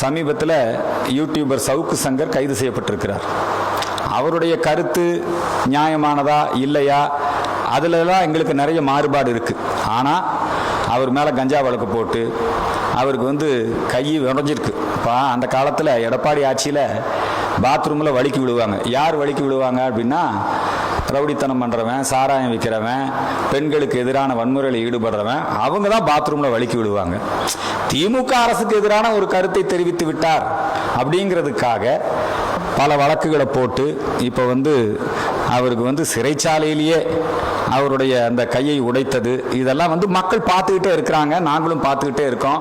சமீபத்தில் யூடியூபர் சவுக்கு சங்கர் கைது செய்யப்பட்டிருக்கிறார். அவருடைய கருத்து நியாயமானதா இல்லையா அதுலலாம் எங்களுக்கு நிறைய மாறுபாடு இருக்குது. ஆனால் அவர் மேலே கஞ்சா வழக்கு போட்டு அவருக்கு கை உடஞ்சிருக்கு. இப்போ அந்த காலத்தில் எடப்பாடி ஆட்சியில் பாத்ரூமில் வலிக்கி விடுவாங்க. யார் வலிக்கி விடுவாங்க அப்படின்னா, ரவுடித்தனம் பண்ணுறவன், சாராயம் விற்கிறவன், பெண்களுக்கு எதிரான வன்முறையில் ஈடுபடுறவன், அவங்க தான் பாத்ரூமில் வலிக்கி விடுவாங்க. திமுக அரசுக்கு எதிரான ஒரு கருத்தை தெரிவித்து விட்டார் அப்படிங்கிறதுக்காக பல வழக்குகளை போட்டு இப்போ அவருக்கு சிறைச்சாலையிலேயே அவருடைய அந்த கையை உடைத்தது இதெல்லாம் மக்கள் பார்த்துக்கிட்டே இருக்கிறாங்க. நாங்களும் பார்த்துக்கிட்டே இருக்கோம்.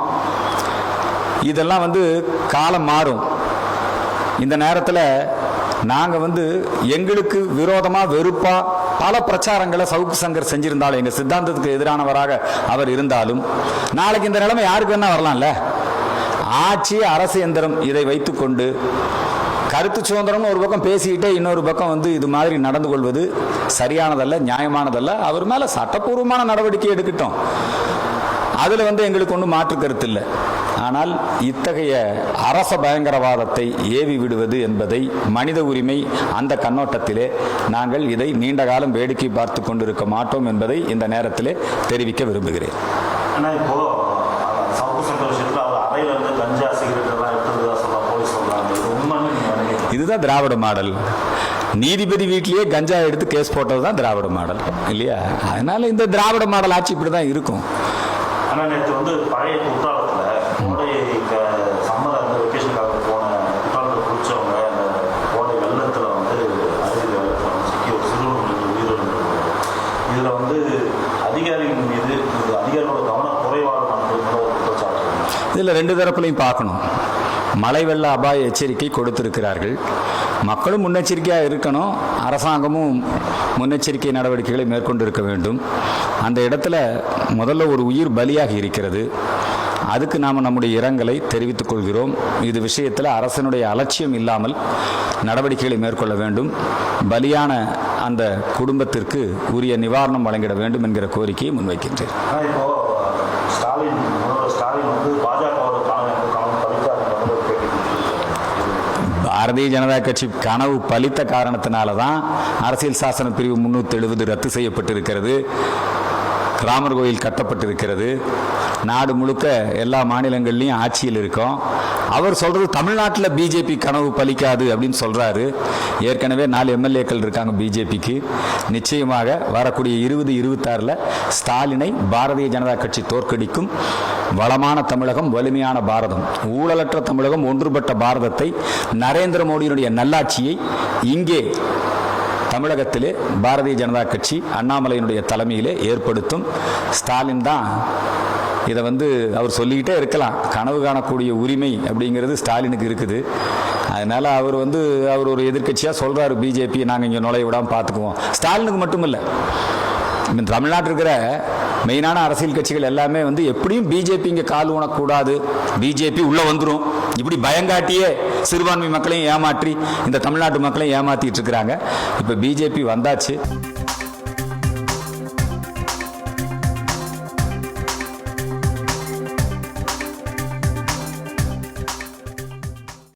இதெல்லாம் காலம் மாறும். இந்த நேரத்தில் நாங்கள் எங்களுக்கு விரோதமாக வெறுப்பாக பல பிரச்சாரங்களை சவுக்கு சங்கர் செஞ்சிருந்தாலும், எங்கள் சித்தாந்தத்துக்கு எதிரானவராக அவர் இருந்தாலும், நாளைக்கு இந்த நிலைமை யாருக்கு வேணா வரலாம்ல. ஆட்சி அரசு எந்திரம் இதை வைத்துக்கொண்டு கருத்து சுதந்திரம்னு ஒரு பக்கம் பேசிக்கிட்டே இன்னொரு பக்கம் இது மாதிரி நடந்து கொள்வது சரியானதல்ல, நியாயமானதல்ல. அவர் மேலே சட்டப்பூர்வமான நடவடிக்கை எடுக்கட்டும். அதில் எங்களுக்கு ஒன்றும் மாற்று கருத்து இல்லை. ஆனால் இத்தகைய அரச பயங்கரவாதத்தை ஏவி விடுவது என்பதை மனித உரிமை அந்த கண்ணோட்டத்திலே நாங்கள் இதை நீண்ட காலம் வேடிக்கை பார்த்து கொண்டிருக்க மாட்டோம் என்பதை இந்த நேரத்திலே தெரிவிக்க விரும்புகிறேன். இதுதான் திராவிட மாடல். நீதிபதி வீட்டிலேயே கஞ்சா எடுத்து கேஸ் போட்டது தான் திராவிட மாடல் இல்லையா? அதனால இந்த திராவிட மாடல் ஆட்சி இப்படி தான் இருக்கும். ஆனால் நேற்று பழைய குற்றாலத்தில் கோடை சம்மர் வெக்கேஷனுக்காக போன குற்றாலத்தில் குளிச்சவங்க அந்த கோடை வெள்ளத்தில் அருகில் சிக்கி ஒரு சிறுவர்களுக்கு உயிரிழந்திருக்கிறது. இதில் அதிகாரிகள் மீது அதிகாரிகளோட கவனம் குறைவாக நடந்தது குற்றச்சாட்டு. இதில் ரெண்டு தரப்புலையும் பார்க்கணும். மழை வெள்ள அபாய எச்சரிக்கை கொடுத்திருக்கிறார்கள். மக்களும் முன்னெச்சரிக்கையாக இருக்கணும். அரசாங்கமும் முன்னெச்சரிக்கை நடவடிக்கைகளை மேற்கொண்டு இருக்க வேண்டும். அந்த இடத்துல முதல்ல ஒரு உயிர் பலியாகி இருக்கிறது. அதுக்கு நாம் நம்முடைய இரங்கலை தெரிவித்துக் கொள்கிறோம். இது விஷயத்தில் அரசனுடைய அலட்சியம் இல்லாமல் நடவடிக்கைகளை மேற்கொள்ள வேண்டும். பலியான அந்த குடும்பத்திற்கு உரிய நிவாரணம் வழங்கிட வேண்டும் என்கிற கோரிக்கையை முன்வைக்கின்றேன். பாரதிய ஜனதா கட்சி கனவு பலித்த காரணத்தினால தான் அரசியல் சாசன பிரிவு 370 ரத்து செய்யப்பட்டிருக்கிறது. ராமர் கோயில் கட்டப்பட்டிருக்கிறது. நாடு முழுக்க எல்லா மாநிலங்கள்லையும் ஆட்சியில் இருக்கோம். அவர் சொல்றது தமிழ்நாட்டில் பிஜேபி கனவு பலிக்காது அப்படின்னு சொல்றாரு. ஏற்கனவே 4 எம்எல்ஏக்கள் இருக்காங்க பிஜேபிக்கு. நிச்சயமாக வரக்கூடிய 2026 ஸ்டாலினை பாரதிய ஜனதா கட்சி தோற்கடிக்கும். வளமான தமிழகம், வலிமையான பாரதம், ஊழலற்ற தமிழகம், ஒன்றுபட்ட பாரதத்தை, நரேந்திர மோடியினுடைய நல்லாட்சியை இங்கே தமிழகத்திலே பாரதிய ஜனதா கட்சி அண்ணாமலையினுடைய தலைமையிலே ஏற்படுத்தும். ஸ்டாலின் தான் இதை அவர் சொல்லிக்கிட்டே இருக்கலாம். கனவு காணக்கூடிய உரிமை அப்படிங்கிறது ஸ்டாலினுக்கு இருக்குது. அதனால் அவர் அவர் ஒரு எதிர்கட்சியாக சொல்கிறாரு, பிஜேபி நாங்கள் இங்கே நுழைய விடாமல் பார்த்துக்குவோம். ஸ்டாலினுக்கு மட்டும் இல்லை, தமிழ்நாட்டில் இருக்கிற மெயினான அரசியல் கட்சிகள் எல்லாமே எப்படியும் பிஜேபி இங்கே கால் ஊனக்கூடாது, பிஜேபி உள்ளே வந்துடும், இப்படி பயங்காட்டியே சிறுபான்மை மக்களையும் ஏமாற்றி இந்த தமிழ்நாட்டு மக்களையும் ஏமாற்றிட்டு இருக்கிறாங்க. இப்போ பிஜேபி வந்தாச்சு.